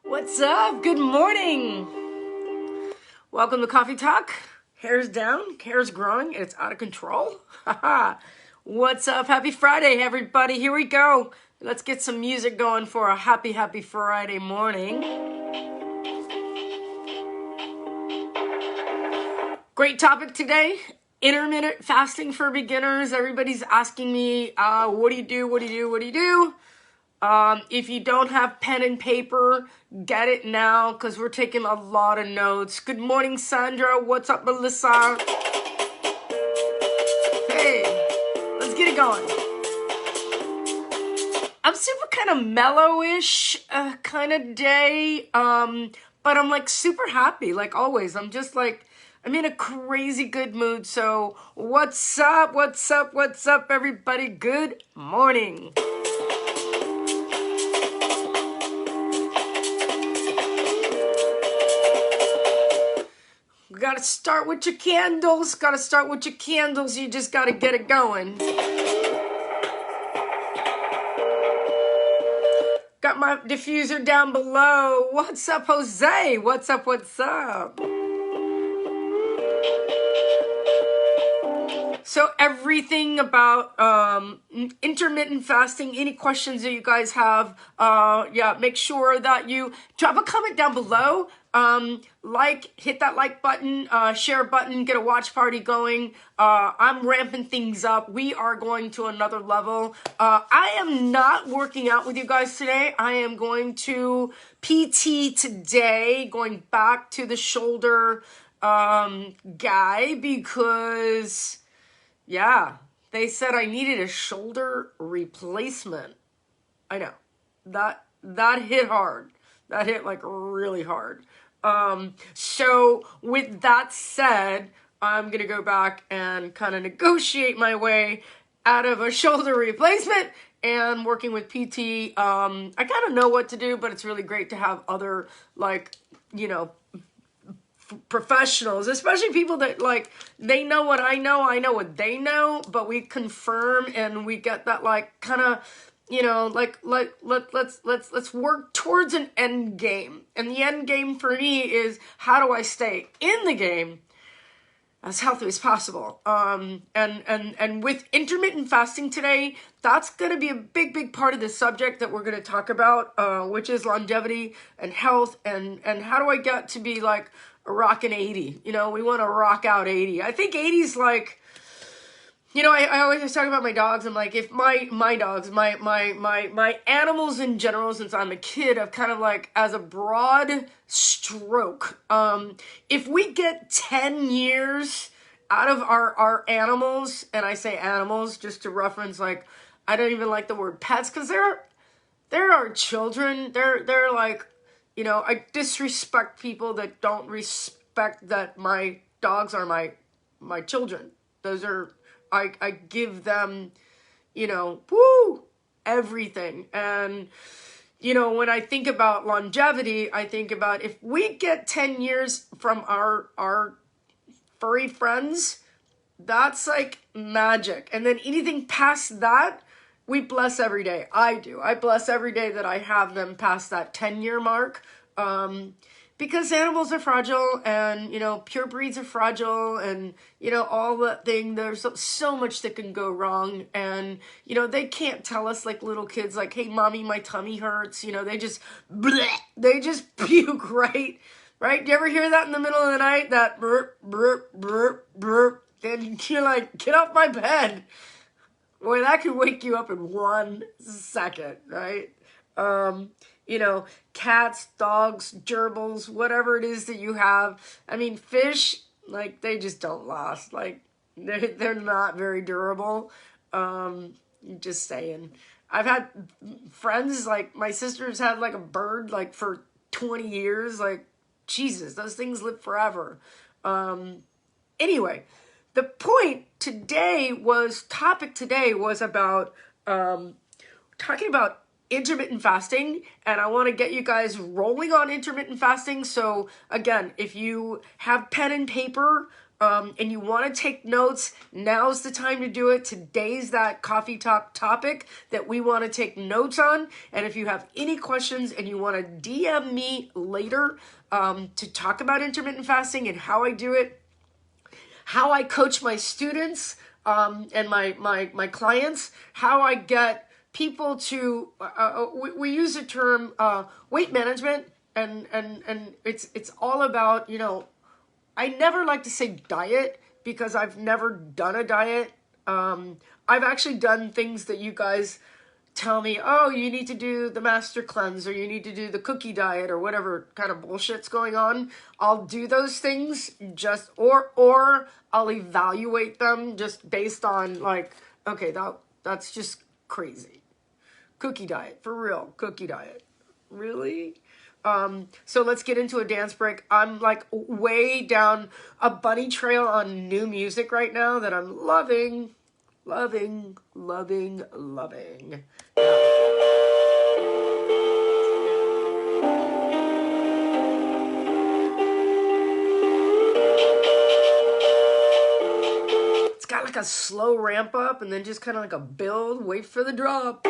What's up? Good morning. Welcome to Coffee Talk. Hair's down, hair's growing, and it's out of control. Haha. What's up? Happy Friday, everybody. Here we go. Let's get some music going for a happy Friday morning. Great topic today. Intermittent fasting for beginners. Everybody's asking me, what do you do? What do you do? What do you do? If you don't have pen and paper, get it now because we're taking a lot of notes. Good morning, Sandra. What's up, Melissa? Hey, let's get it going. I'm super kind of mellow-ish kind of day, but I'm like super happy, like always. I'm in a crazy good mood. So what's up? What's up? What's up, everybody? Good morning. Gotta start with your candles. Gotta start with your candles. You just gotta get it going. Got my diffuser down below. What's up, Jose? What's up? What's up? So everything about intermittent fasting, any questions that you guys have, make sure that you drop a comment down below. Hit that like button, share button, get a watch party going. I'm ramping things up. We are going to another level. I am not working out with you guys today. I am going to PT today, going back to the shoulder guy because... yeah, they said I needed a shoulder replacement. I know. That hit hard. That hit like really hard. So with that said, I'm going to go back and kind of negotiate my way out of a shoulder replacement and working with PT. I kind of know what to do, but it's really great to have other professionals, especially people that they know what I know what they know, but we confirm and we get that kind of let's work towards an end game. And the end game for me is, how do I stay in the game as healthy as possible? And with intermittent fasting today, that's going to be a big part of the subject that we're going to talk about, which is longevity and health, and how do I get to be like a rockin' 80? We want to rock out 80. I think 80's like, I always talk about my dogs. I'm like, if my dogs, my animals in general, since I'm a kid, I've kind of like, as a broad stroke, if we get 10 years out of our animals, and I say animals just to reference, like, I don't even like the word pets, because they're our children. They're like, I disrespect people that don't respect that my dogs are my children. Those are, I give them, everything. And, when I think about longevity, I think about, if we get 10 years from our furry friends, that's like magic. And then anything past that, we bless every day. I do. I bless every day that I have them past that 10-year mark. Because animals are fragile, and, pure breeds are fragile, and, all that thing, there's so much that can go wrong. And, they can't tell us like little kids, like, hey, mommy, my tummy hurts. They just, bleh, they just puke, right? Right? Do you ever hear that in the middle of the night? That burp, burp, burp, burp. And you're like, get off my bed. Boy, that could wake you up in 1 second, right? Cats, dogs, gerbils, whatever it is that you have. I mean, fish, like, they just don't last. Like, they're not very durable. Just saying. I've had friends, like, my sister's had, like, a bird, like, for 20 years. Like, Jesus, those things live forever. Anyway, the topic today was about talking about intermittent fasting, and I want to get you guys rolling on intermittent fasting. So again, if you have pen and paper, and you want to take notes, now's the time to do it. Today's that coffee talk topic that we want to take notes on. And if you have any questions and you want to DM me later to talk about intermittent fasting and how I do it, how I coach my students and my clients, how I get people to, we use the term weight management, and it's all about, you know, I never like to say diet because I've never done a diet. I've actually done things that you guys tell me, oh, you need to do the master cleanse or you need to do the cookie diet or whatever kind of bullshit's going on. I'll do those things just, or I'll evaluate them just based on like, okay, that's just crazy. Cookie diet, for real, cookie diet. Really? So let's get into a dance break. I'm like way down a bunny trail on new music right now that I'm loving. It's got like a slow ramp up and then just kind of like a build, wait for the drop.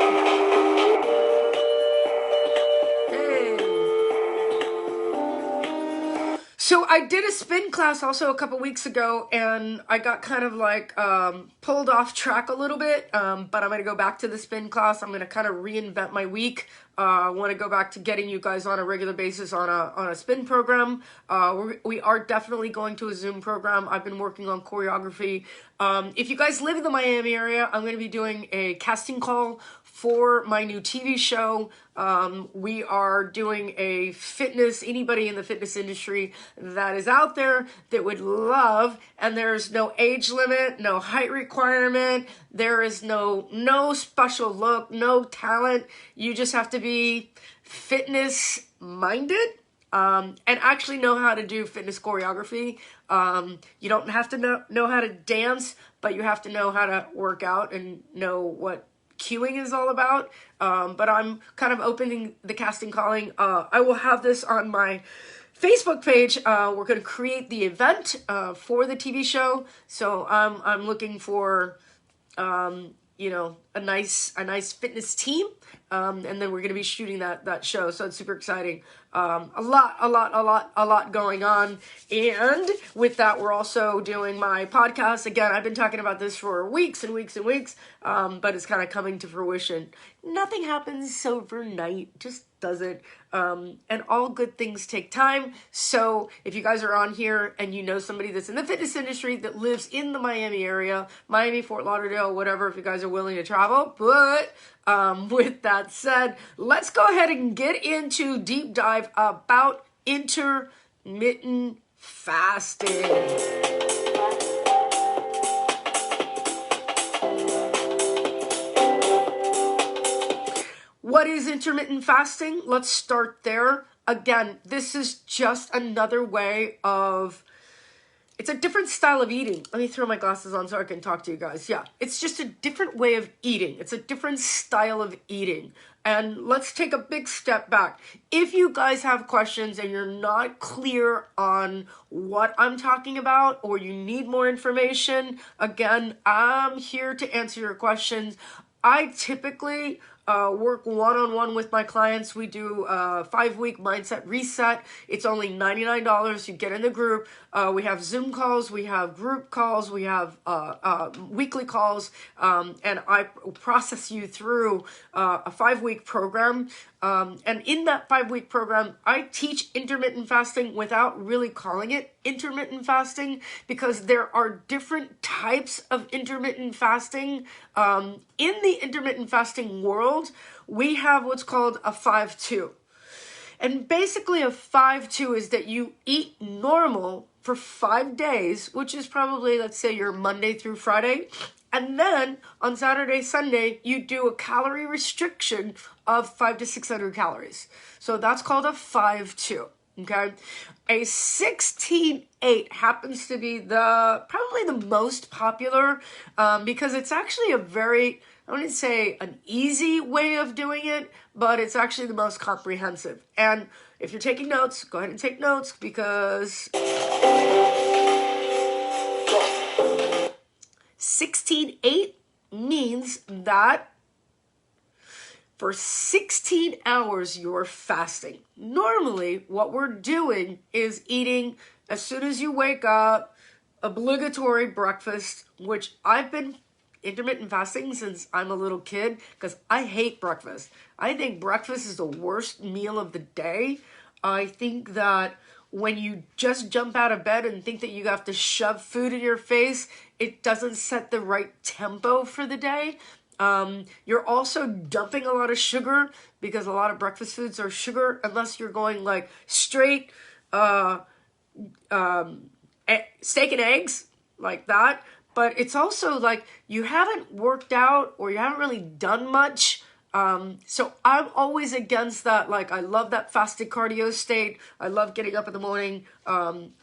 So I did a spin class also a couple weeks ago, and I got kind of like pulled off track a little bit, but I'm going to go back to the spin class. I'm going to kind of reinvent my week. I want to go back to getting you guys on a regular basis on a spin program. We are definitely going to a Zoom program. I've been working on choreography. If you guys live in the Miami area, I'm going to be doing a casting call for my new TV show. We are doing a fitness, anybody in the fitness industry that is out there that would love, and there's no age limit, no height requirement, there is no special look, no talent. You just have to be fitness minded and actually know how to do fitness choreography. You don't have to know how to dance, but you have to know how to work out and know what cueing is all about. But I'm kind of opening the casting calling. I will have this on my Facebook page. We're going to create the event for the TV show. So I'm looking for you know, a nice fitness team. And then we're going to be shooting that show. So it's super exciting. A lot going on. And with that, we're also doing my podcast. Again, I've been talking about this for weeks and weeks and weeks, but it's kind of coming to fruition. Nothing happens overnight, just doesn't. And all good things take time. So if you guys are on here and you know somebody that's in the fitness industry that lives in the Miami area, Miami, Fort Lauderdale, whatever, if you guys are willing to travel. But with that said, let's go ahead and get into deep dive about intermittent fasting. What is intermittent fasting? Let's start there. Again, this is just another way of, it's a different style of eating. Let me throw my glasses on so I can talk to you guys. Yeah, it's just a different way of eating. It's a different style of eating. And let's take a big step back. If you guys have questions and you're not clear on what I'm talking about, or you need more information, again, I'm here to answer your questions. I typically work one-on-one with my clients. We do a 5-week mindset reset. It's only $99. You get in the group. We have Zoom calls. We have group calls. We have weekly calls. And I process you through a 5-week program. And in that 5-week program, I teach intermittent fasting without really calling it intermittent fasting, because there are different types of intermittent fasting. In the intermittent fasting world, we have what's called a 5-2. And basically a 5-2 is that you eat normal for 5 days, which is probably, let's say, your Monday through Friday. And then on Saturday, Sunday, you do a calorie restriction of 500 to 600 calories. So that's called a 5-2. Okay. A 16-8 happens to be probably the most popular, because it's actually a very, I wouldn't say an easy way of doing it, but it's actually the most comprehensive. And if you're taking notes, go ahead and take notes, because 16-8 means that for 16 hours you're fasting. Normally, what we're doing is eating as soon as you wake up, obligatory breakfast, which I've been intermittent fasting since I'm a little kid because I hate breakfast. I think breakfast is the worst meal of the day. I think that when you just jump out of bed and think that you have to shove food in your face, it doesn't set the right tempo for the day. You're also dumping a lot of sugar because a lot of breakfast foods are sugar, unless you're going like straight steak and eggs like that. But it's also like you haven't worked out or you haven't really done much. So I'm always against that. Like, I love that fasted cardio state. I love getting up in the morning.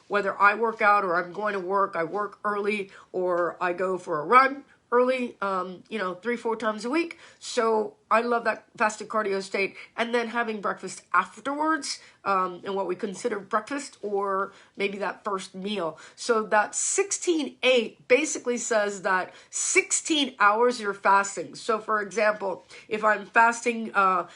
Whether I work out or I'm going to work, I work early or I go for a run early, 3-4 times a week. So I love that fasted cardio state, and then having breakfast afterwards, and what we consider breakfast or maybe that first meal. So that 16-8 basically says that 16 hours you're fasting. So for example, if I'm fasting,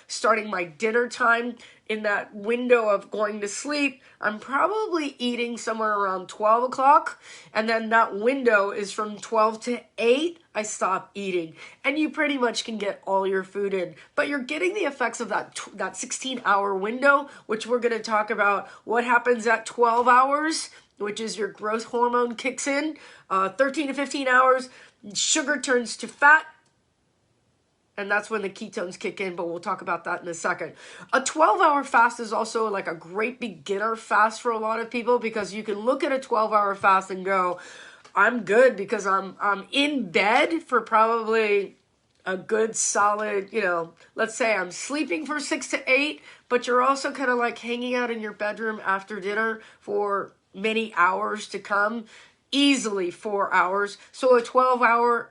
starting my dinner time, in that window of going to sleep, I'm probably eating somewhere around 12 o'clock. And then that window is from 12 to 8, I stop eating. And you pretty much can get all your food in. But you're getting the effects of that 16-hour window, which we're going to talk about what happens at 12 hours, which is your growth hormone kicks in. 13 to 15 hours, sugar turns to fat. And that's when the ketones kick in, but we'll talk about that in a second. A 12-hour fast is also like a great beginner fast for a lot of people, because you can look at a 12-hour fast and go, I'm good because I'm in bed for probably a good solid, let's say I'm sleeping for 6 to 8, but you're also kind of like hanging out in your bedroom after dinner for many hours to come, easily 4 hours. So a 12-hour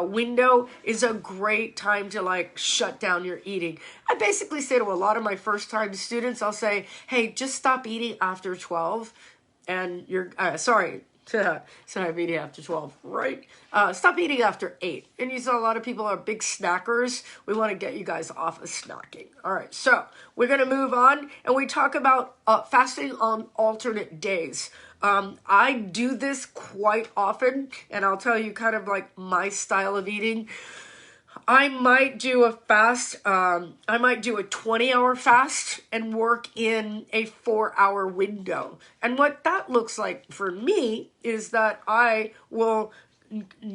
window is a great time to like shut down your eating. I basically say to a lot of my first time students, I'll say, hey, just stop eating after 12 and you're, stop eating after 12, right? Stop eating after 8. And you saw a lot of people are big snackers. We want to get you guys off of snacking. All right, so we're going to move on and we talk about fasting on alternate days. I do this quite often, and I'll tell you kind of like my style of eating. I might do a fast, I might do a 20-hour fast and work in a 4-hour window. And what that looks like for me is that I will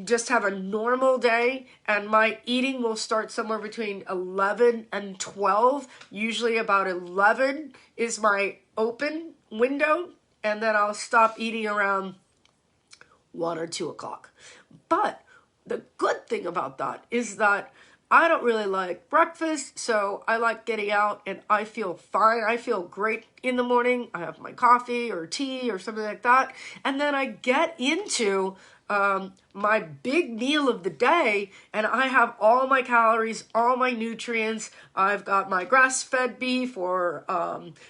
just have a normal day, and my eating will start somewhere between 11 and 12. Usually about 11 is my open window, and then I'll stop eating around 1 or 2 o'clock. But the good thing about that is that I don't really like breakfast, so I like getting out and I feel fine. I feel great in the morning. I have my coffee or tea or something like that. And then I get into my big meal of the day, and I have all my calories, all my nutrients. I've got my grass-fed beef or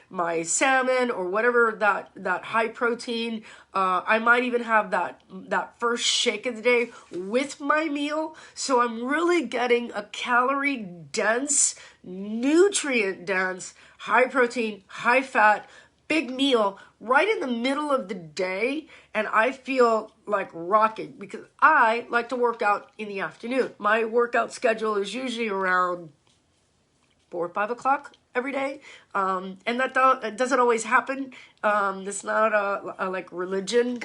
my salmon or whatever that high protein. I might even have that first shake of the day with my meal. So I'm really getting a calorie dense, nutrient dense, high protein, high fat, big meal right in the middle of the day, and I feel like rocking because I like to work out in the afternoon. My workout schedule is usually around 4 or 5 o'clock every day, and that doesn't always happen. It's not a like religion,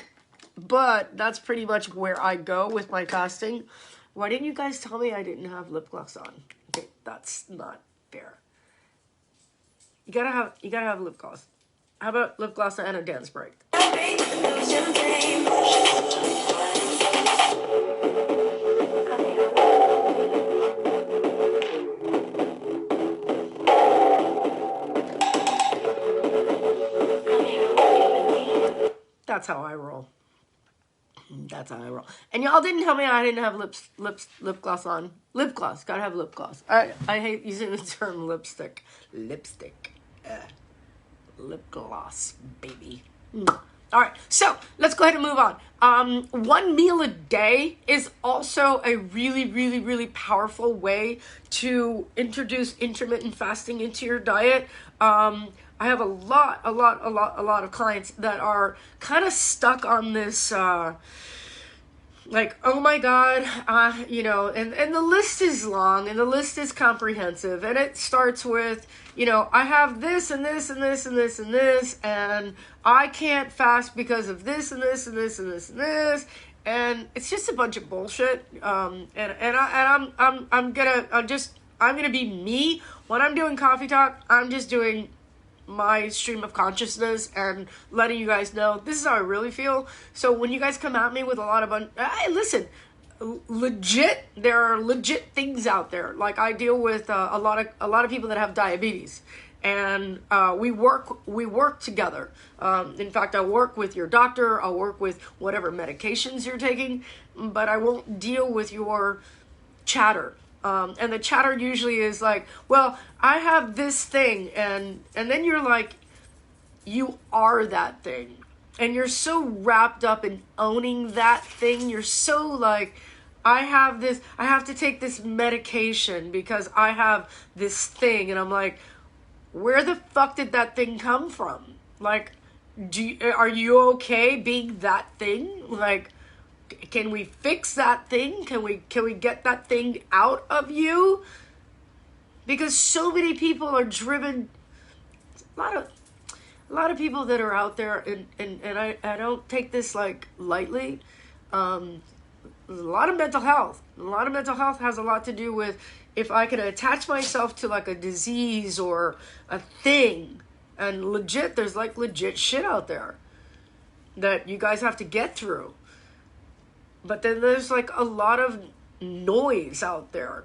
but that's pretty much where I go with my fasting. Why didn't you guys tell me I didn't have lip gloss on? Okay, that's not fair. You gotta have lip gloss. How about lip gloss and a dance break? That's how I roll. That's how I roll. And y'all didn't tell me I didn't have lip gloss on. Lip gloss. Gotta have lip gloss. I hate using the term lipstick. Lipstick. Lip gloss, baby. All All right, so let's go ahead and move on. One meal a day is also a really, really, really powerful way to introduce intermittent fasting into your diet. I have a lot of clients that are kind of stuck on this, like, oh my God, and the list is long and the list is comprehensive, and it starts with, I have this and this and this and this and this, and I can't fast because of this and this and this and this and this, and it's just a bunch of bullshit. I'm gonna be me when I'm doing coffee talk. I'm just doing my stream of consciousness and letting you guys know this is how I really feel. So when you guys come at me with a lot of hey, listen, legit, there are legit things out there. Like, I deal with a lot of people that have diabetes, and we work together. In fact, I work with your doctor. I'll work with whatever medications you're taking, but I won't deal with your chatter. And the chatter usually is like, well, I have this thing, and then you're like, you are that thing. And you're so wrapped up in owning that thing. You're so like, I have to take this medication because I have this thing. And I'm like, where the fuck did that thing come from? Like, are you okay being that thing? Like, can we fix that thing? Can we get that thing out of you? Because so many people are driven. A lot of people that are out there, and I don't take this like lightly. There's a lot of mental health. A lot of mental health has a lot to do with if I can attach myself to like a disease or a thing. And legit, there's like legit shit out there that you guys have to get through. But then there's like a lot of noise out there.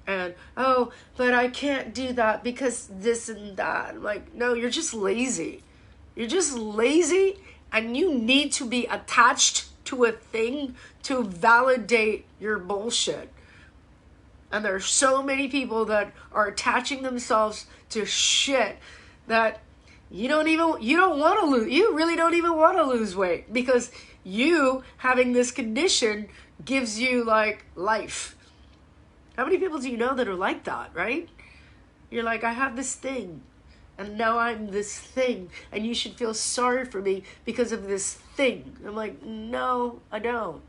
And, oh, but I can't do that because this and that. I'm like, no, you're just lazy. You're just lazy, and you need to be attached to a thing to validate your bullshit. And there are so many people that are attaching themselves to shit that you really don't even want to lose weight, because you having this condition gives you like life. How many people do you know that are like that, right? You're like, I have this thing, and now I'm this thing, and you should feel sorry for me because of this thing. I'm like, no, I don't.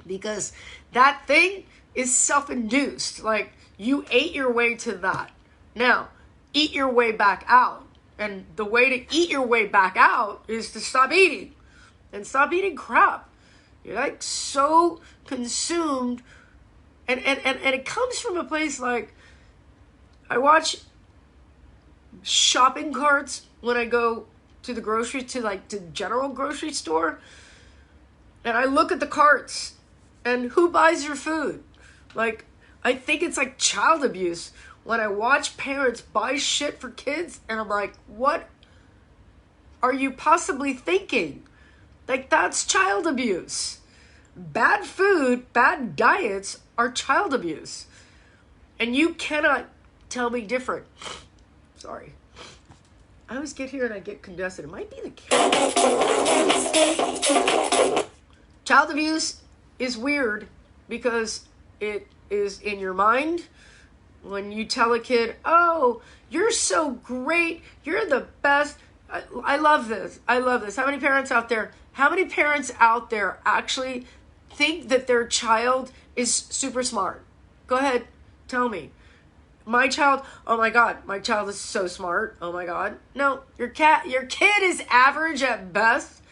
Because that thing is self-induced. Like, you ate your way to that. Now, eat your way back out. And the way to eat your way back out is to stop eating. And stop eating crap. You're like so consumed. And it comes from a place like, I watch shopping carts when I go to the general grocery store. And I look at the carts. And who buys your food? Like, I think it's like child abuse when I watch parents buy shit for kids, and I'm like, what are you possibly thinking? Like, that's child abuse. Bad food, bad diets are child abuse. And you cannot tell me different. Sorry. I always get here and I get congested. It might be the camera. Child abuse is weird because it is in your mind. When you tell a kid, oh, you're so great, you're the best. I love this. I love this. How many parents out there actually think that their child is super smart? Go ahead, tell me. My child, oh my God, my child is so smart. Oh my God. No, your kid is average at best.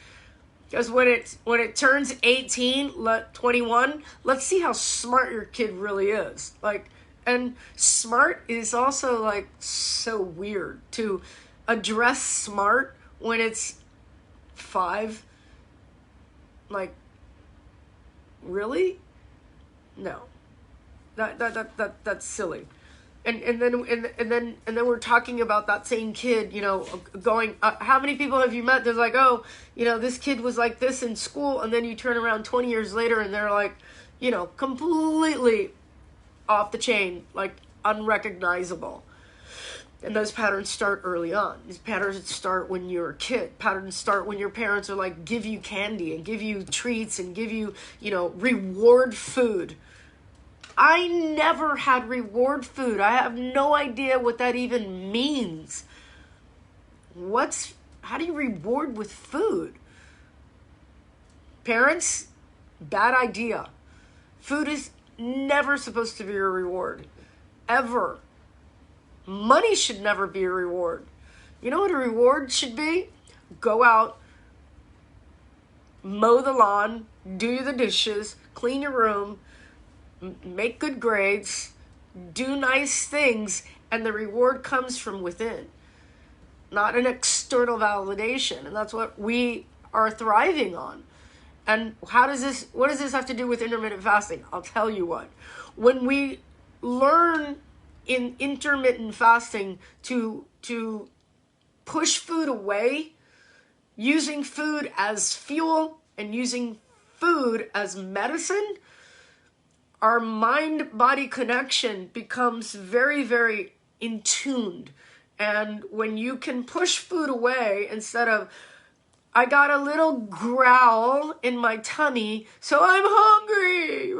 Because when it turns 18, 21, let's see how smart your kid really is. Like, and smart is also like so weird to address smart when it's 5. Like, really? No. That's silly. And then we're talking about that same kid, going, how many people have you met? They're like, oh, this kid was like this in school. And then you turn around 20 years later and they're like, completely off the chain, like unrecognizable. And those patterns start early on. These patterns start when you're a kid. Patterns start when your parents are like, give you candy and give you treats and give you, reward food. I never had reward food. I have no idea what that even means. How do you reward with food? Parents, bad idea. Food is never supposed to be a reward. Ever. Money should never be a reward. You know what a reward should be? Go out, mow the lawn, do the dishes, clean your room, make good grades, do nice things, and the reward comes from within, not an external validation. And that's what we are thriving on. And what does this have to do with intermittent fasting? I'll tell you what. When we learn in intermittent fasting to push food away, using food as fuel and using food as medicine, our mind-body connection becomes very, very in tuned. And when you can push food away instead of, I got a little growl in my tummy, so I'm hungry,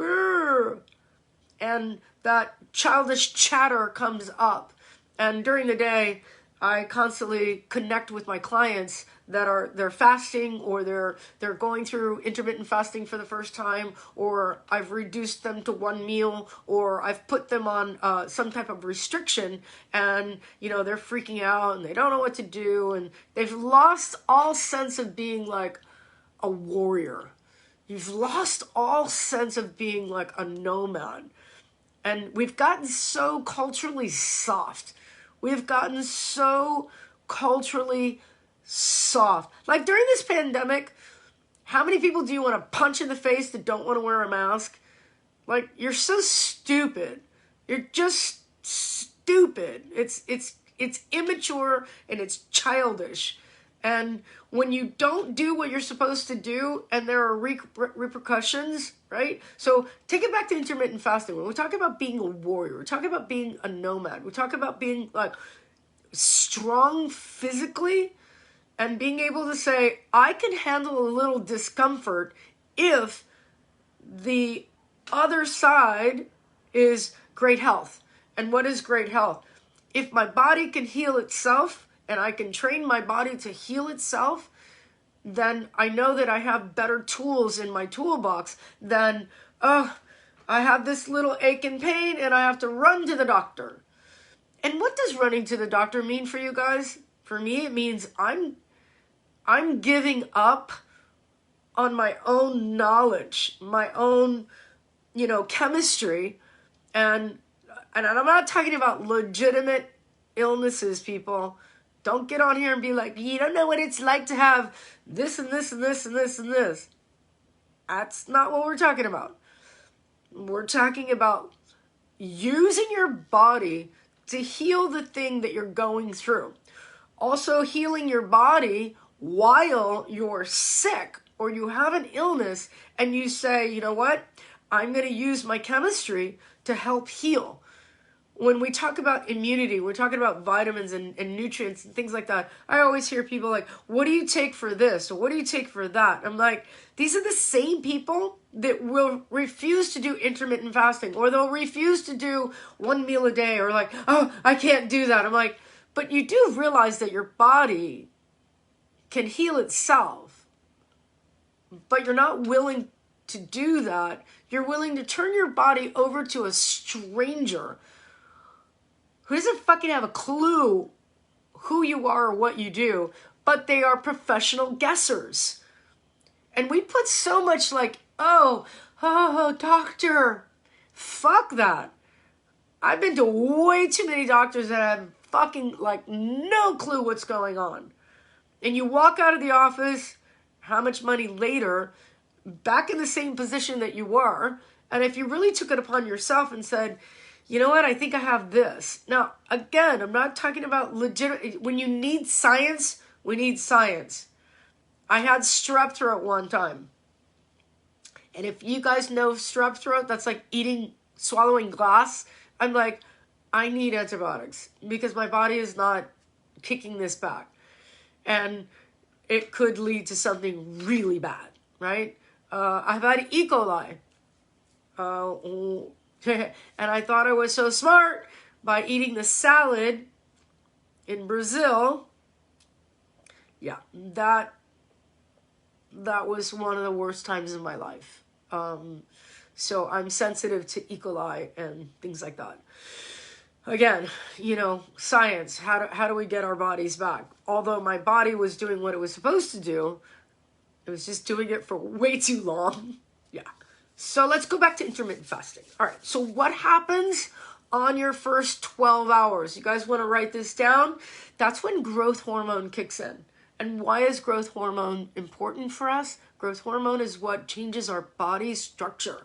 and that childish chatter comes up. And during the day, I constantly connect with my clients that they're fasting, or they're going through intermittent fasting for the first time, or I've reduced them to one meal, or I've put them on some type of restriction, and they're freaking out and they don't know what to do, and they've lost all sense of being like a warrior. You've lost all sense of being like a nomad. And we've gotten so culturally soft. We've gotten so culturally soft. Like during this pandemic, how many people do you want to punch in the face that don't want to wear a mask? Like, you're so stupid. You're just stupid. It's immature and it's childish. And when you don't do what you're supposed to do and there are repercussions, right? So take it back to intermittent fasting. When we talk about being a warrior, we're talking about being a nomad. We talk about being like strong physically and being able to say, I can handle a little discomfort if the other side is great health. And what is great health? If my body can heal itself, and I can train my body to heal itself, then I know that I have better tools in my toolbox than, I have this little ache and pain and I have to run to the doctor. And what does running to the doctor mean for you guys? For me, it means I'm giving up on my own knowledge, my own, chemistry. And I'm not talking about legitimate illnesses, people. Don't get on here and be like, you don't know what it's like to have this and this and this and this and this. That's not what we're talking about. We're talking about using your body to heal the thing that you're going through. Also healing your body while you're sick or you have an illness and you say, you know what? I'm going to use my chemistry to help heal. When we talk about immunity, we're talking about vitamins and nutrients and things like that. I always hear people like, what do you take for this? Or what do you take for that? I'm like, these are the same people that will refuse to do intermittent fasting, or they'll refuse to do one meal a day, or like, oh, I can't do that. I'm like, but you do realize that your body can heal itself, but you're not willing to do that. You're willing to turn your body over to a stranger who doesn't fucking have a clue who you are or what you do, but they are professional guessers. And we put so much like, oh, doctor. Fuck that. I've been to way too many doctors that have fucking like no clue what's going on. And you walk out of the office, how much money later, back in the same position that you were. And if you really took it upon yourself and said, you know what, I think I have this. Now, again, I'm not talking about legitimate. When you need science, we need science. I had strep throat one time. And if you guys know strep throat, that's like swallowing glass. I'm like, I need antibiotics because my body is not kicking this back. And it could lead to something really bad, right? I've had E. coli. And I thought I was so smart by eating the salad in Brazil. Yeah, that was one of the worst times in my life. So I'm sensitive to E. coli and things like that. Again, science, how do we get our bodies back? Although my body was doing what it was supposed to do, it was just doing it for way too long. Yeah. So let's go back to intermittent fasting. All right. So what happens on your first 12 hours? You guys want to write this down? That's when growth hormone kicks in. And why is growth hormone important for us? Growth hormone is what changes our body structure.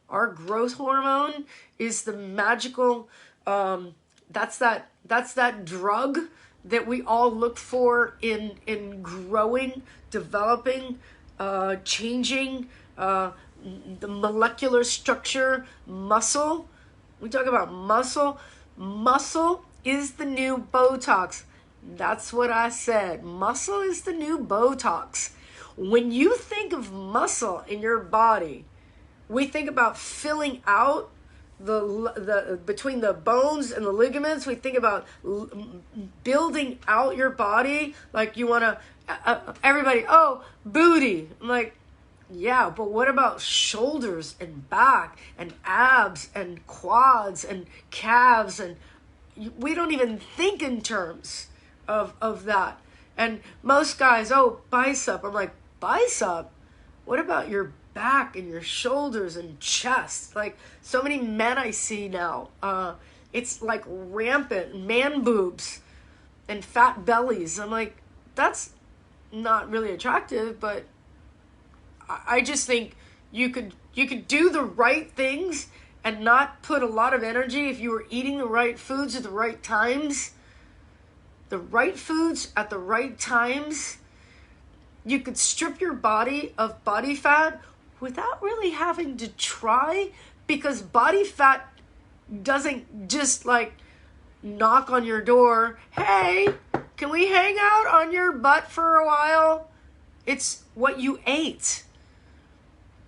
Our growth hormone is the magical, that's that drug that we all look for in growing, developing, changing the molecular structure, muscle. We talk about muscle. Muscle is the new Botox. That's what I said. Muscle is the new Botox. When you think of muscle in your body, we think about filling out the between the bones and the ligaments. We think about building out your body. Like you want to, everybody, oh, booty. I'm like, yeah, but what about shoulders and back and abs and quads and calves? And we don't even think in terms of that. And most guys, oh, bicep. I'm like, bicep? What about your back and your shoulders and chest? Like so many men I see now, it's like rampant man boobs and fat bellies. I'm like, that's not really attractive, but I just think you could do the right things and not put a lot of energy if you were eating the right foods at the right times. The right foods at the right times. You could strip your body of body fat without really having to try, because body fat doesn't just like knock on your door. Hey, can we hang out on your butt for a while? It's what you ate.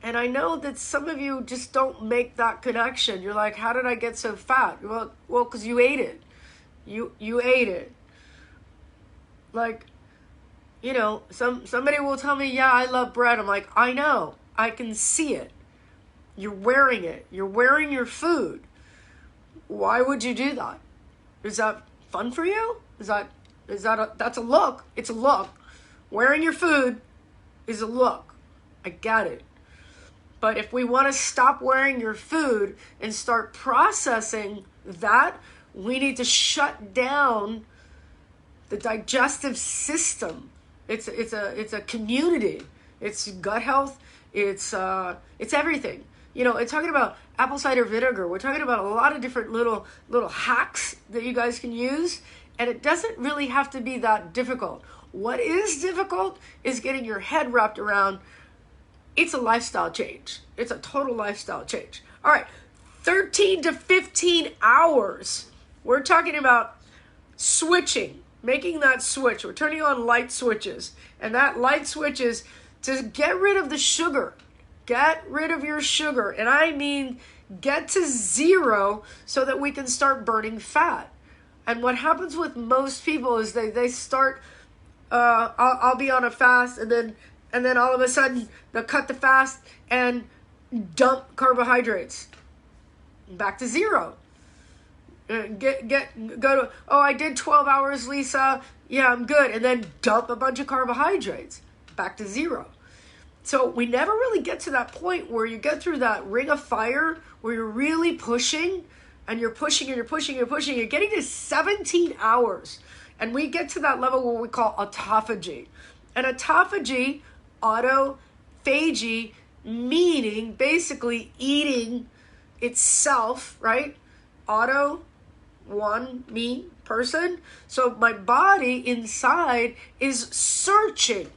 And I know that some of you just don't make that connection. You're like, how did I get so fat? Well, because you ate it. You ate it. Like, somebody will tell me, yeah, I love bread. I'm like, I know. I can see it. You're wearing it. You're wearing your food. Why would you do that? Is that fun for you? That's a look. It's a look. Wearing your food is a look. I get it. But if we want to stop wearing your food and start processing that, we need to shut down the digestive system. It's a community. It's gut health. It's everything. It's talking about apple cider vinegar. We're talking about a lot of different little hacks that you guys can use, and it doesn't really have to be that difficult. What is difficult is getting your head wrapped around. It's a lifestyle change. It's a total lifestyle change. All right, 13 to 15 hours. We're talking about switching, making that switch. We're turning on light switches. And that light switch is to get rid of the sugar. Get rid of your sugar. And I mean, get to zero so that we can start burning fat. And what happens with most people is they start, I'll be on a fast, and then all of a sudden they'll cut the fast and dump carbohydrates back to zero. Go to, oh, I did 12 hours, Lisa. Yeah, I'm good. And then dump a bunch of carbohydrates back to zero. So we never really get to that point where you get through that ring of fire where you're really pushing and you're pushing and you're pushing and you're pushing. You're getting to 17 hours. And we get to that level where we call autophagy. And autophagy, autophagy, meaning basically eating itself, right? Auto, one, me, person. So my body inside is searching.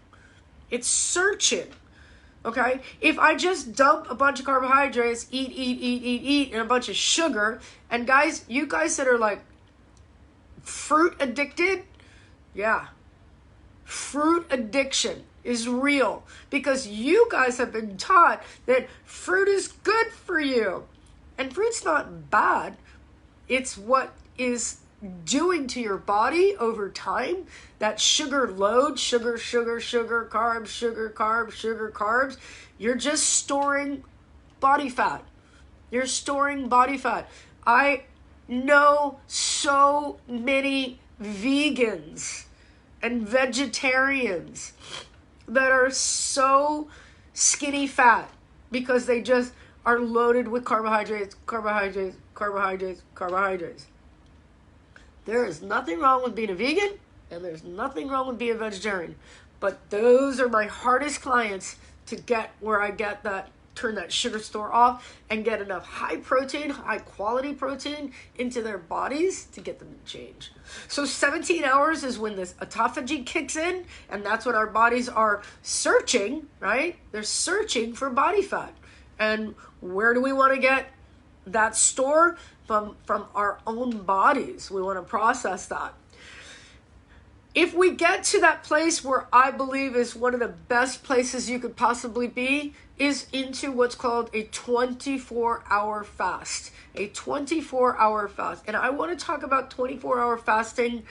It's searching Okay? If I just dump a bunch of carbohydrates, eat, and a bunch of sugar, and guys, you guys that are like fruit addicted, yeah, fruit addiction is real because you guys have been taught that fruit is good for you. And fruit's not bad. It's what is doing to your body over time. That sugar load, sugar, carbs. You're just storing body fat. You're storing body fat. I know so many vegans and vegetarians that are so skinny fat because they just are loaded with carbohydrates. There is nothing wrong with being a vegan, and there's nothing wrong with being a vegetarian. But those are my hardest clients to get where I get that, turn that sugar store off and get enough high protein, high quality protein into their bodies to get them to change. So 17 hours is when this autophagy kicks in, and that's what our bodies are searching, right? They're searching for body fat. And where do we want to get that store? From our own bodies. We want to process that. If we get to that place where I believe is one of the best places you could possibly be, is into what's called a 24-hour fast. A 24-hour fast. And I want to talk about 24-hour fasting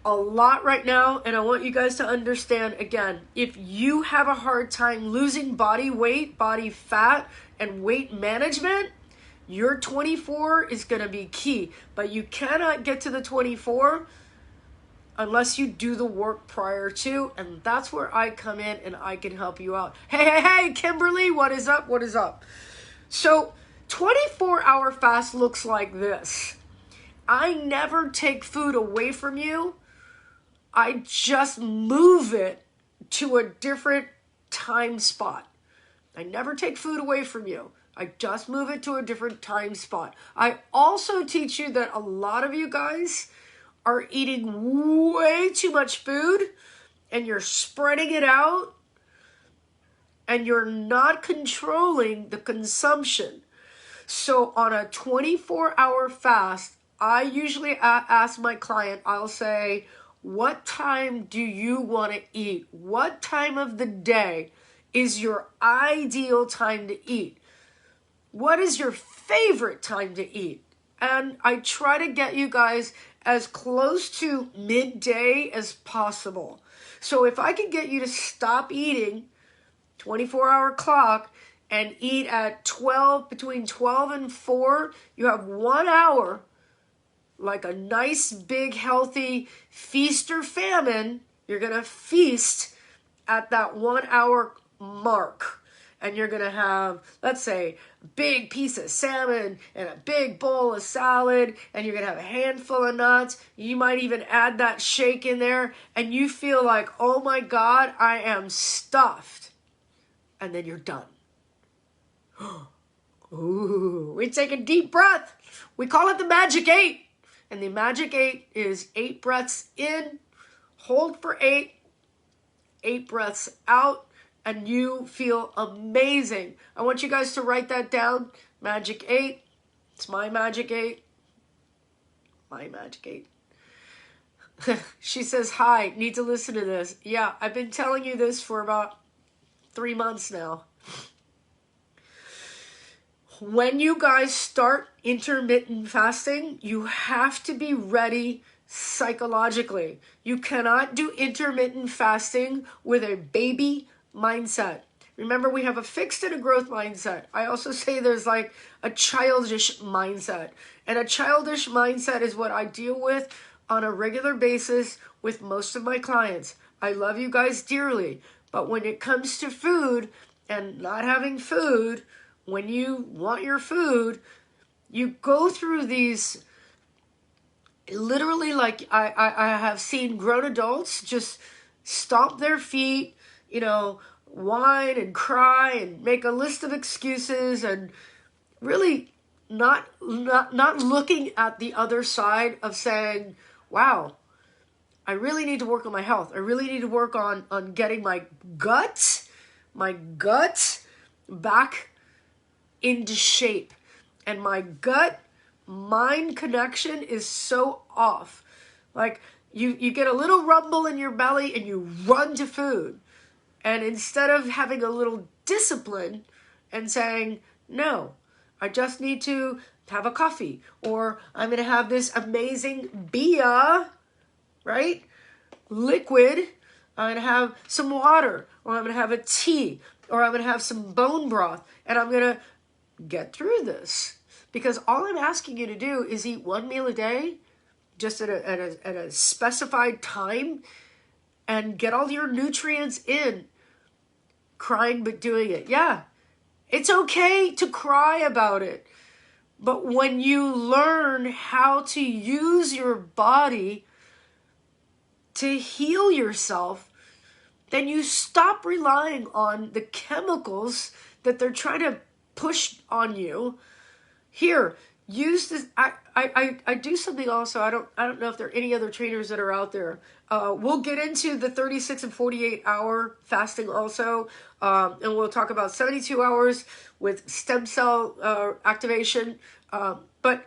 a lot right now, and I want you guys to understand, again, if you have a hard time losing body weight, body fat, and weight management, your 24 is going to be key. But you cannot get to the 24 unless you do the work prior to, and that's where I come in and I can help you out. Hey, Kimberly, what is up? What is up? So 24-hour fast looks like this. I never take food away from you. I just move it to a different time spot. I never take food away from you. I just move it to a different time spot. I also teach you that a lot of you guys are eating way too much food and you're spreading it out and you're not controlling the consumption. So on a 24-hour fast, I usually ask my client, I'll say, what time do you want to eat? What time of the day is your ideal time to eat? What is your favorite time to eat? And I try to get you guys as close to midday as possible. So if I can get you to stop eating 24-hour clock and eat at between 12 and 4, you have 1 hour, like a nice, big, healthy feast or famine. You're going to feast at that 1 hour mark. And you're going to have, let's say, a big piece of salmon and a big bowl of salad, and you're going to have a handful of nuts. You might even add that shake in there, and you feel like, oh my God, I am stuffed. And then you're done. Ooh, we take a deep breath. We call it the magic 8. And the magic 8 is 8 breaths in, hold for 8, 8 breaths out, and you feel amazing. I want you guys to write that down. Magic 8. It's my magic 8. My magic 8. She says, hi, need to listen to this. Yeah, I've been telling you this for about 3 months now. When you guys start intermittent fasting, you have to be ready psychologically. You cannot do intermittent fasting with a baby mindset. Remember, we have a fixed and a growth mindset. I also say there's like a childish mindset. And a childish mindset is what I deal with on a regular basis with most of my clients. I love you guys dearly. But when it comes to food and not having food, when you want your food, you go through these, literally, like I have seen grown adults just stomp their feet, whine and cry and make a list of excuses and really not looking at the other side of saying, wow, I really need to work on my health. I really need to work on getting my gut, my gut back into shape. And my gut mind connection is so off. Like you get a little rumble in your belly and you run to food. And instead of having a little discipline and saying, no, I just need to have a coffee, or I'm going to have this amazing beer, right? Liquid. I'm going to have some water, or I'm going to have a tea, or I'm going to have some bone broth, and I'm going to get through this. Because all I'm asking you to do is eat one meal a day, just at a specified time, and get all your nutrients in. Crying but doing it. Yeah, it's okay to cry about it. But when you learn how to use your body to heal yourself, then you stop relying on the chemicals that they're trying to push on you. Here, use this. I do something also. I don't know if there are any other trainers that are out there. We'll get into the 36 and 48 hour fasting also. And we'll talk about 72 hours with stem cell activation. But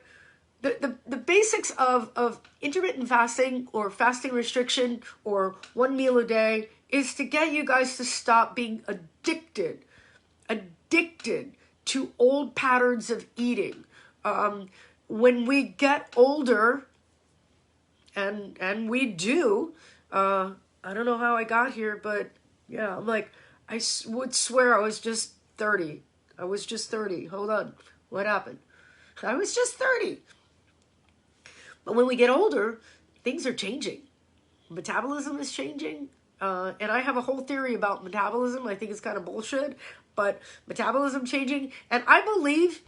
the basics of intermittent fasting or fasting restriction or one meal a day is to get you guys to stop being addicted to old patterns of eating. When we get older, and we do, I don't know how I got here, but yeah, I'm like, I would swear I was just 30. I was just 30. Hold on. What happened? I was just 30. But when we get older, things are changing. Metabolism is changing. And I have a whole theory about metabolism. I think it's kind of bullshit, but metabolism changing. And I believe,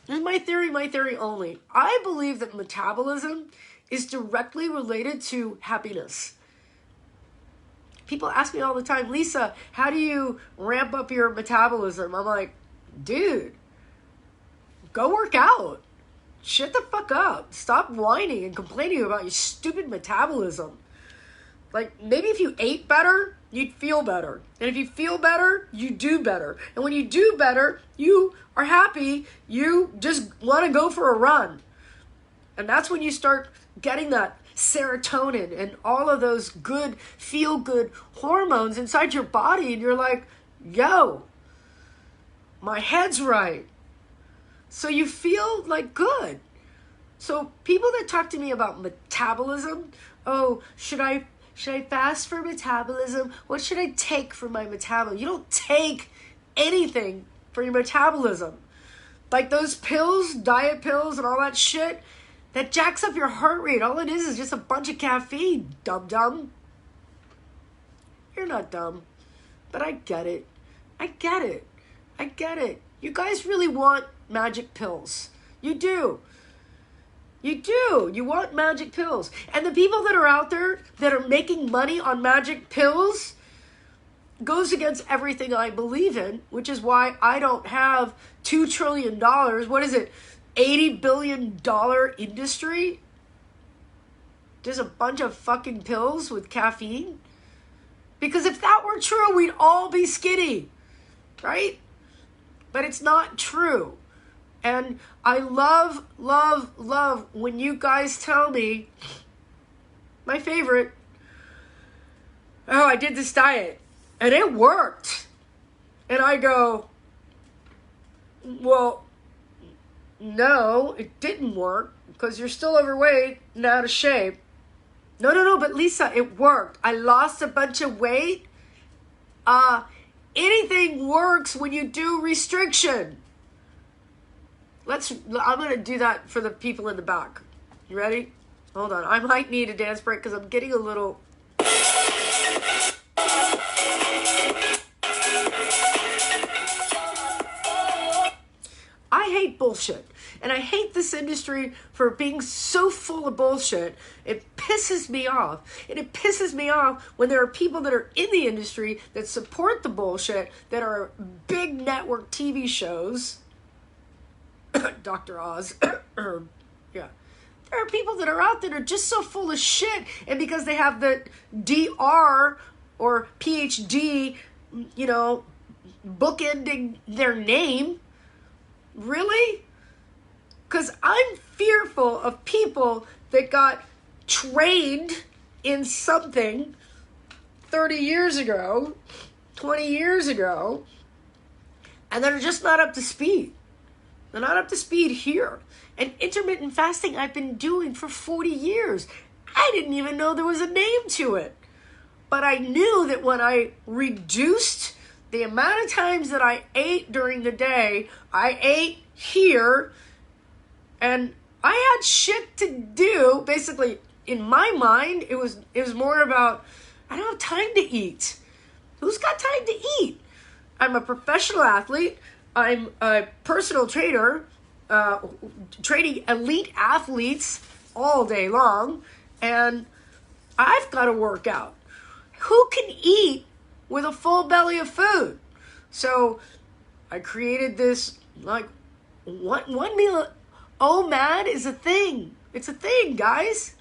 this is my theory only. I believe that metabolism is directly related to happiness. People ask me all the time, Lisa, how do you ramp up your metabolism? I'm like, dude, go work out. Shut the fuck up. Stop whining and complaining about your stupid metabolism. Like, maybe if you ate better, you'd feel better. And if you feel better, you do better. And when you do better, you are happy. You just want to go for a run. And that's when you start getting that serotonin and all of those good, feel-good hormones inside your body. And you're like, yo, my head's right. So you feel like good. So people that talk to me about metabolism, oh, should I fast for metabolism? What should I take for my metabolism? You don't take anything for your metabolism. Like those pills, diet pills and all that shit, that jacks up your heart rate. All it is just a bunch of caffeine, dum-dum. You're not dumb, but I get it. I get it. You guys really want magic pills. You do. You want magic pills. And the people that are out there that are making money on magic pills goes against everything I believe in, which is why I don't have $2 trillion. What is it? $80 billion industry? Just a bunch of fucking pills with caffeine? Because if that were true, we'd all be skinny, right? But it's not true. And I love when you guys tell me, my favorite, oh, I did this diet and it worked. And I go, well, no, it didn't work because you're still overweight and out of shape. No, but Lisa, it worked. I lost a bunch of weight. Anything works when you do restriction. I'm going to do that for the people in the back. You ready? Hold on. I might need a dance break because I'm getting a little... I hate bullshit. And I hate this industry for being so full of bullshit. It pisses me off. And it pisses me off when there are people that are in the industry that support the bullshit, that are big network TV shows. Dr. Oz. Yeah. There are people that are out there that are just so full of shit. And because they have the DR or PhD, bookending their name. Really? Because I'm fearful of people that got trained in something 30 years ago, 20 years ago, and they're just not up to speed. They're not up to speed here. And intermittent fasting I've been doing for 40 years. I didn't even know there was a name to it. But I knew that when I reduced the amount of times that I ate during the day, I ate here, and I had shit to do. Basically, in my mind, it was more about, I don't have time to eat. Who's got time to eat? I'm a professional athlete. I'm a personal trainer, training elite athletes all day long, and I've got to work out. Who can eat with a full belly of food? So I created this, like, one meal. OMAD is a thing. It's a thing, guys.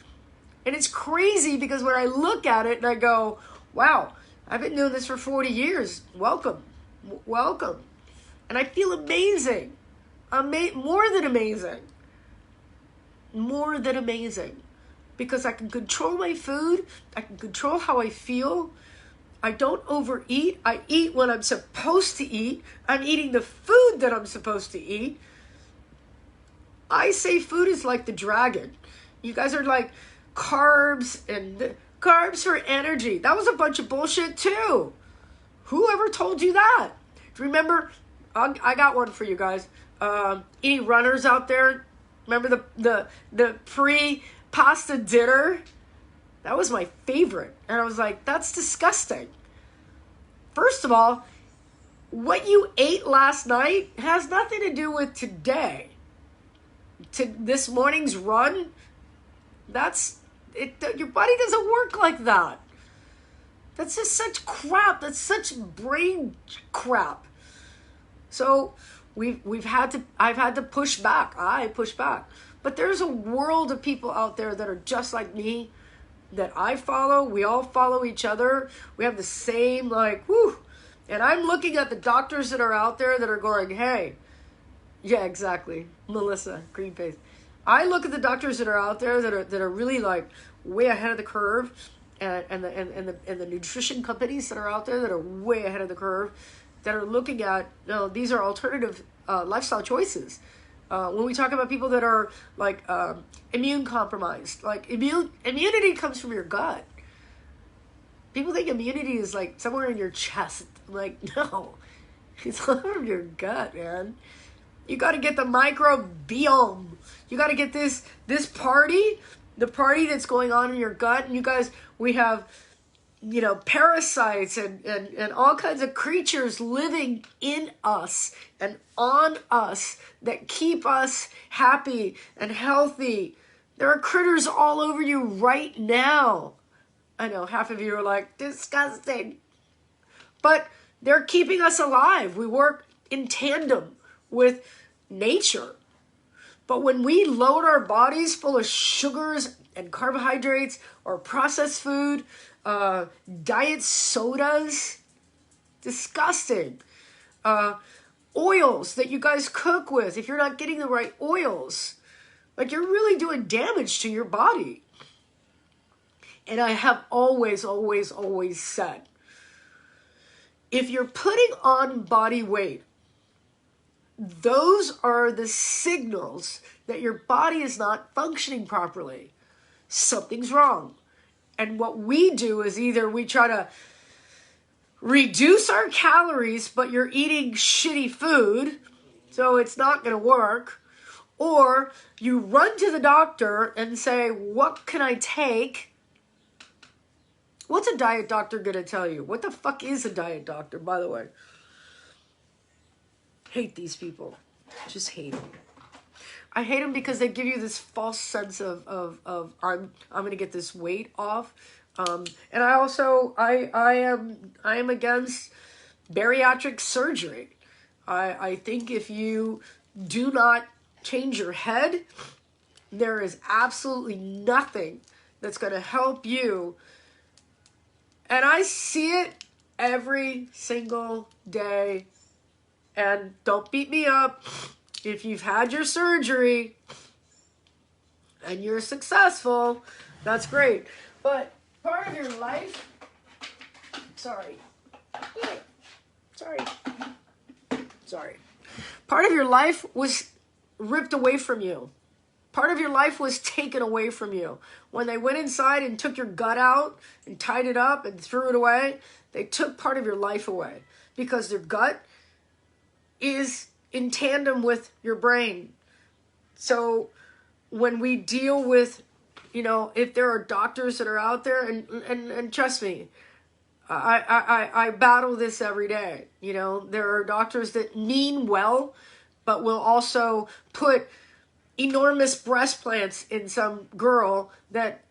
And it's crazy because when I look at it and I go, wow, I've been doing this for 40 years. Welcome. And I feel amazing. More than amazing. More than amazing. Because I can control my food. I can control how I feel. I don't overeat. I eat when I'm supposed to eat. I'm eating the food that I'm supposed to eat. I say food is like the dragon. You guys are like carbs and carbs for energy. That was a bunch of bullshit too. Whoever told you that? Remember, I got one for you guys. Any runners out there? Remember the pre-pasta dinner? That was my favorite. And I was like, that's disgusting. First of all, what you ate last night has nothing to do with today. To this morning's run, that's it. Your body doesn't work like that. That's just such crap. That's such brain crap. So I've had to push back. I push back. But there's a world of people out there that are just like me, that I follow. We all follow each other. We have the same, like, whew. And I'm looking at the doctors that are out there that are going, hey, yeah, exactly, Melissa, green face. I look at the doctors that are out there that are really like way ahead of the curve, and the nutrition companies that are out there that are way ahead of the curve, that are looking at, these are alternative lifestyle choices. When we talk about people that are like immune compromised, like immunity comes from your gut. People think immunity is like somewhere in your chest. I'm like, no, it's from your gut, man. You got to get the microbiome. You got to get the party that's going on in your gut. And you guys, we have, parasites and all kinds of creatures living in us and on us that keep us happy and healthy. There are critters all over you right now. I know half of you are like, disgusting. But they're keeping us alive. We work in tandem with nature. But when we load our bodies full of sugars and carbohydrates or processed food, diet sodas, disgusting. Oils that you guys cook with, if you're not getting the right oils, like, you're really doing damage to your body. And I have always, always, always said, if you're putting on body weight, those are the signals that your body is not functioning properly. Something's wrong. And what we do is either we try to reduce our calories, but you're eating shitty food, so it's not going to work. Or you run to the doctor and say, what can I take? What's a diet doctor going to tell you? What the fuck is a diet doctor, by the way? Hate these people. Just hate them. I hate them because they give you this false sense of I'm going to get this weight off. And I also, I am against bariatric surgery. I think if you do not change your head, there is absolutely nothing that's going to help you. And I see it every single day. And don't beat me up if you've had your surgery and you're successful. That's great. But part of your life, sorry. Part of your life was ripped away from you. Part of your life was taken away from you. When they went inside and took your gut out and tied it up and threw it away, they took part of your life away because their gut is in tandem with your brain. So when we deal with, if there are doctors that are out there, and trust me, I battle this every day. There are doctors that mean well, but will also put enormous breast implants in some girl that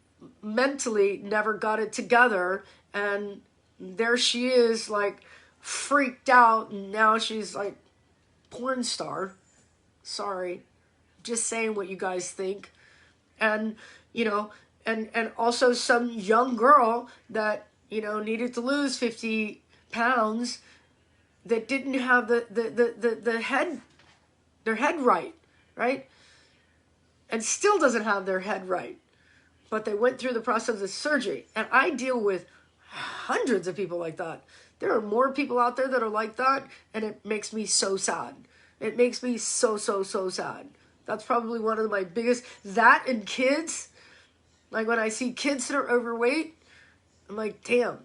mentally never got it together, and there she is, like, freaked out, and now she's like porn star. Sorry, just saying what you guys think. And and also some young girl that needed to lose 50 pounds that didn't have their head right, and still doesn't have their head right, but they went through the process of surgery. And I deal with hundreds of people like that. There are more people out there that are like that, and it makes me so sad. It makes me so sad. That's probably one of my biggest, that and kids. Like when I see kids that are overweight, I'm like, damn,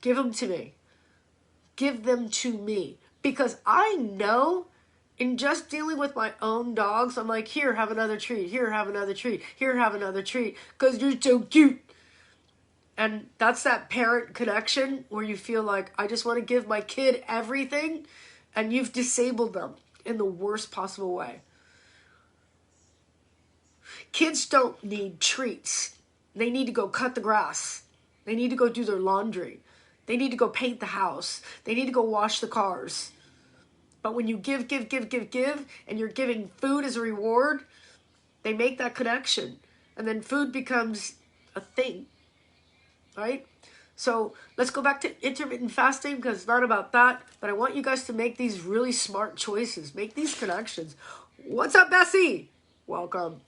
give them to me. Give them to me. Because I know in just dealing with my own dogs, I'm like, here, have another treat. Here, have another treat. Here, have another treat. Because you're so cute. And that's that parent connection where you feel like, I just want to give my kid everything, and you've disabled them in the worst possible way. Kids don't need treats. They need to go cut the grass. They need to go do their laundry. They need to go paint the house. They need to go wash the cars. But when you give, and you're giving food as a reward, they make that connection. And then food becomes a thing, right? So let's go back to intermittent fasting, because it's not about that. But I want you guys to make these really smart choices. Make these connections. What's up, Bessie? Welcome.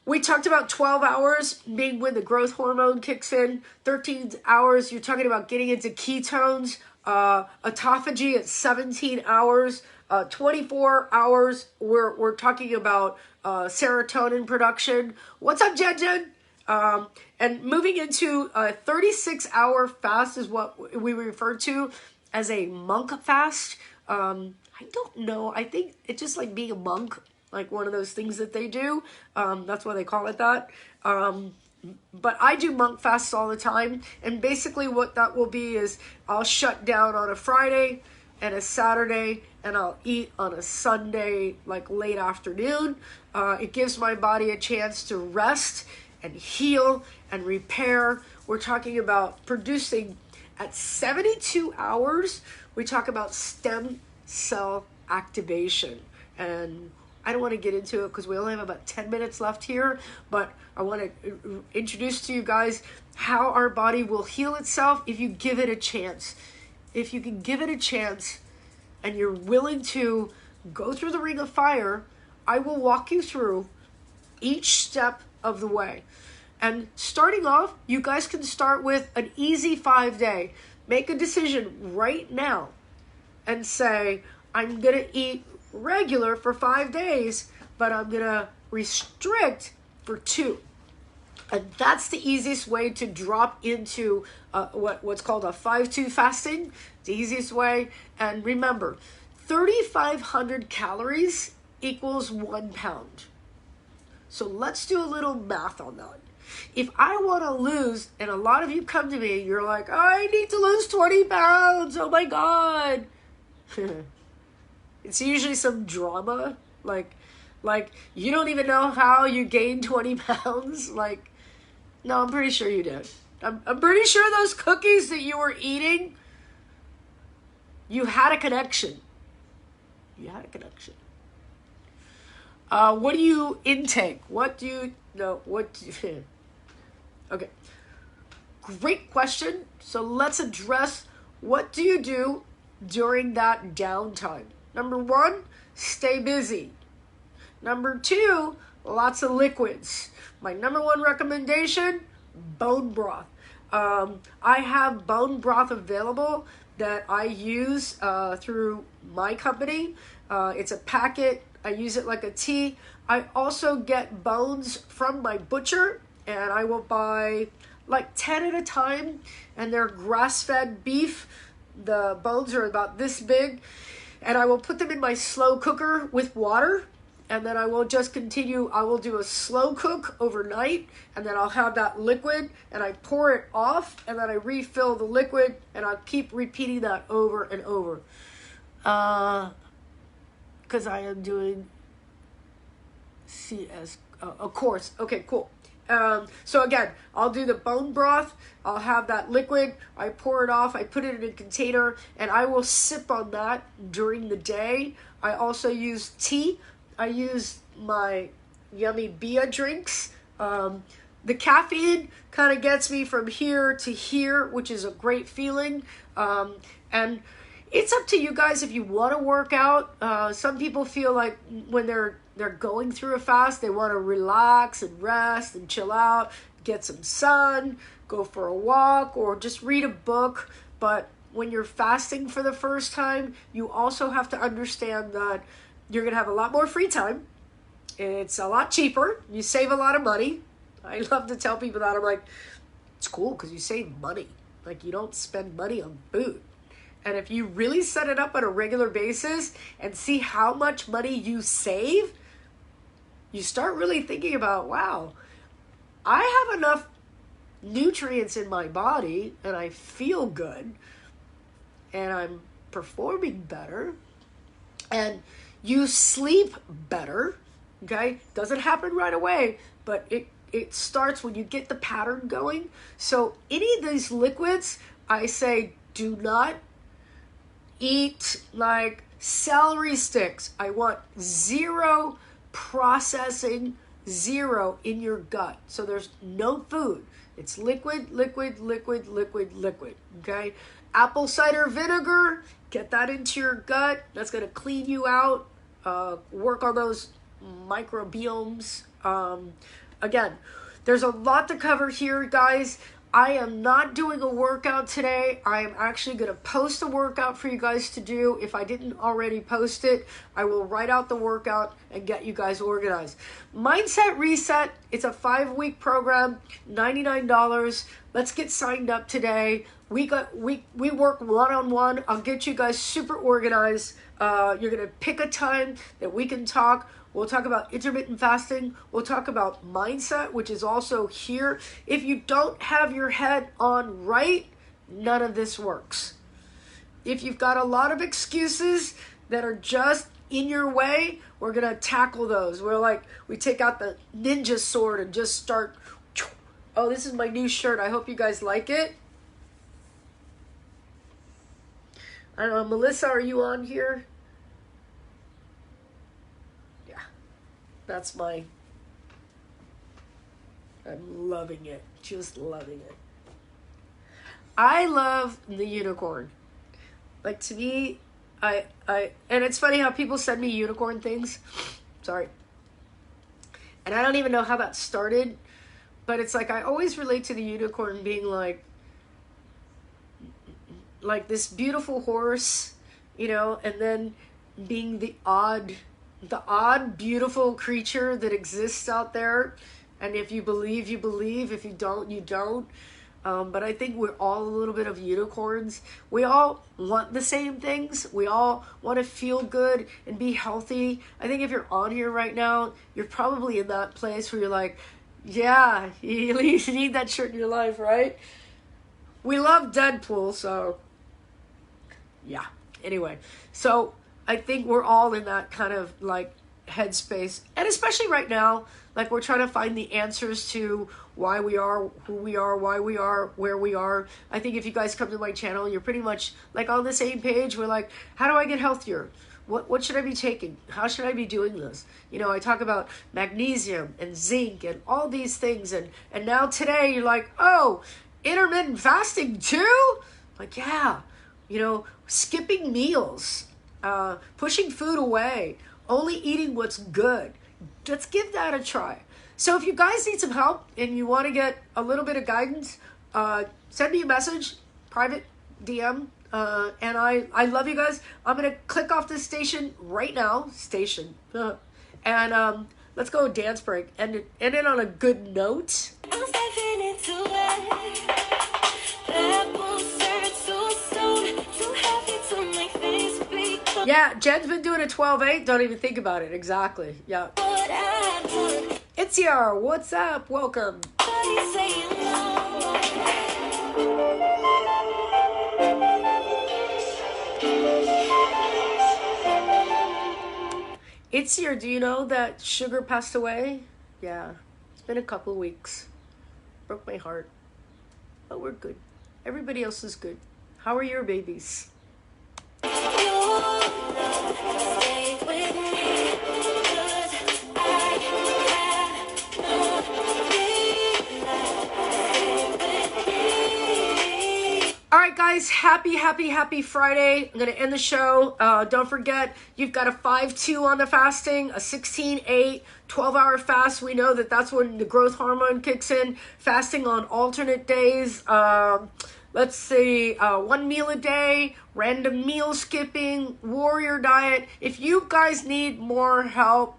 We talked about 12 hours being when the growth hormone kicks in. 13 hours, you're talking about getting into ketones. Autophagy at 17 hours. 24 hours, we're talking about serotonin production. What's up, Jen? And moving into a 36-hour fast is what we refer to as a monk fast. I don't know. I think it's just like being a monk, like one of those things that they do. That's why they call it that. But I do monk fasts all the time. And basically what that will be is I'll shut down on a Friday and a Saturday, and I'll eat on a Sunday, like late afternoon. It gives my body a chance to rest and heal and repair. We're talking about producing at 72 hours. We talk about stem cell activation. And I don't want to get into it because we only have about 10 minutes left here, but I want to introduce to you guys how our body will heal itself if you give it a chance. If you can give it a chance and you're willing to go through the ring of fire, I will walk you through each step of the way. And starting off, you guys can start with an easy 5-day. Make a decision right now and say, I'm going to eat regular for 5 days, but I'm going to restrict for 2. And that's the easiest way to drop into what's called a 5-2 fasting. It's the easiest way. And remember, 3,500 calories equals 1 pound. So let's do a little math on that. If I want to lose, and a lot of you come to me, you're like, I need to lose 20 pounds. Oh my God. It's usually some drama. Like you don't even know how you gained 20 pounds. Like, no, I'm pretty sure you did. I'm pretty sure those cookies that you were eating, you had a connection. You had a connection. What do you intake? What do you know? Okay. great question. So let's address, what do you do during that downtime? Number one, stay busy. Number two, lots of liquids. My number one recommendation, bone broth. I have bone broth available that I use through my company. It's a packet. I use it like a tea. I also get bones from my butcher, and I will buy like 10 at a time, and they're grass-fed beef. The bones are about this big, and I will put them in my slow cooker with water, and then I will just continue. I will do a slow cook overnight, and then I'll have that liquid, and I pour it off, and then I refill the liquid, and I'll keep repeating that over and over. Because I am doing CS, a course. Okay, cool. So again, I'll do the bone broth. I'll have that liquid. I pour it off. I put it in a container, and I will sip on that during the day. I also use tea. I use my Yummy Bia drinks. The caffeine kind of gets me from here to here, which is a great feeling. And it's up to you guys if you want to work out. Some people feel like when they're going through a fast, they want to relax and rest and chill out, get some sun, go for a walk, or just read a book. But when you're fasting for the first time, you also have to understand that you're going to have a lot more free time. It's a lot cheaper. You save a lot of money. I love to tell people that. I'm like, it's cool because you save money. Like, you don't spend money on food. And if you really set it up on a regular basis and see how much money you save, you start really thinking about, wow, I have enough nutrients in my body, and I feel good, and I'm performing better, and you sleep better, okay? Doesn't happen right away, but it starts when you get the pattern going. So any of these liquids, I say, do not eat like celery sticks. I want zero processing, zero in your gut. So there's no food. It's liquid, liquid, liquid, liquid, liquid, okay? Apple cider vinegar, get that into your gut. That's going to clean you out, work on those microbiomes. Again, there's a lot to cover here, guys. I am not doing a workout today. I am actually going to post a workout for you guys to do. If I didn't already post it, I will write out the workout and get you guys organized. Mindset Reset, it's a 5-week program, $99. Let's get signed up today. We work one-on-one. I'll get you guys super organized. You're going to pick a time that we can talk. We'll talk about intermittent fasting. We'll talk about mindset, which is also here. If you don't have your head on right, none of this works. If you've got a lot of excuses that are just in your way, we're going to tackle those. We take out the ninja sword and just start. Oh, this is my new shirt. I hope you guys like it. I don't know, Melissa, are you on here? That's I'm loving it. Just loving it. I love the unicorn. Like, to me, and it's funny how people send me unicorn things. Sorry. And I don't even know how that started, but it's like, I always relate to the unicorn being like this beautiful horse, and then being the odd, beautiful creature that exists out there. And if you believe, you believe. If you don't, you don't. But I think we're all a little bit of unicorns. We all want the same things. We all want to feel good and be healthy. I think if you're on here right now, you're probably in that place where you're like, yeah, you need that shirt in your life, right? We love Deadpool, so yeah. Anyway, so I think we're all in that kind of like headspace, and especially right now, like, we're trying to find the answers to why we are who we are, why we are where we are. I think if you guys come to my channel, you're pretty much like on the same page. We're like, how do I get healthier? What should I be taking? How should I be doing this? I talk about magnesium and zinc and all these things, and now today you're like, oh, intermittent fasting too? Like, yeah, skipping meals, pushing food away, only eating what's good. Let's give that a try. So if you guys need some help and you want to get a little bit of guidance, send me a message, private DM, and I love you guys. I'm going to click off this station right now, and let's go dance break, and end it on a good note. Yeah, Jen's been doing a 12-8. Don't even think about it. Exactly. Yeah. It's your what's up? Welcome. It's your. Do you know that Sugar passed away? Yeah. It's been a couple of weeks. Broke my heart. But we're good. Everybody else is good. How are your babies? Alright guys, happy Friday. I'm going to end the show. Don't forget, you've got a 5-2 on the fasting, a 16-8, 12-hour fast. We know that that's when the growth hormone kicks in. Fasting on alternate days. Let's see, 1 meal a day, random meal skipping, warrior diet. If you guys need more help,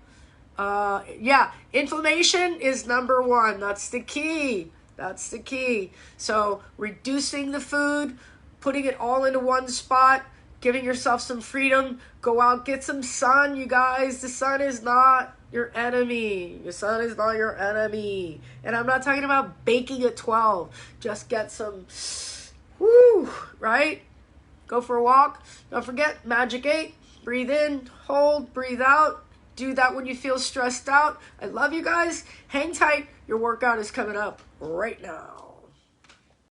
inflammation is number one. That's the key. That's the key. So reducing the food, putting it all into one spot, giving yourself some freedom. Go out, get some sun, you guys. The sun is not your enemy. The sun is not your enemy. And I'm not talking about baking at 12. Just get some... Woo, right? Go for a walk. Don't forget, Magic 8. Breathe in, hold, breathe out. Do that when you feel stressed out. I love you guys. Hang tight. Your workout is coming up right now.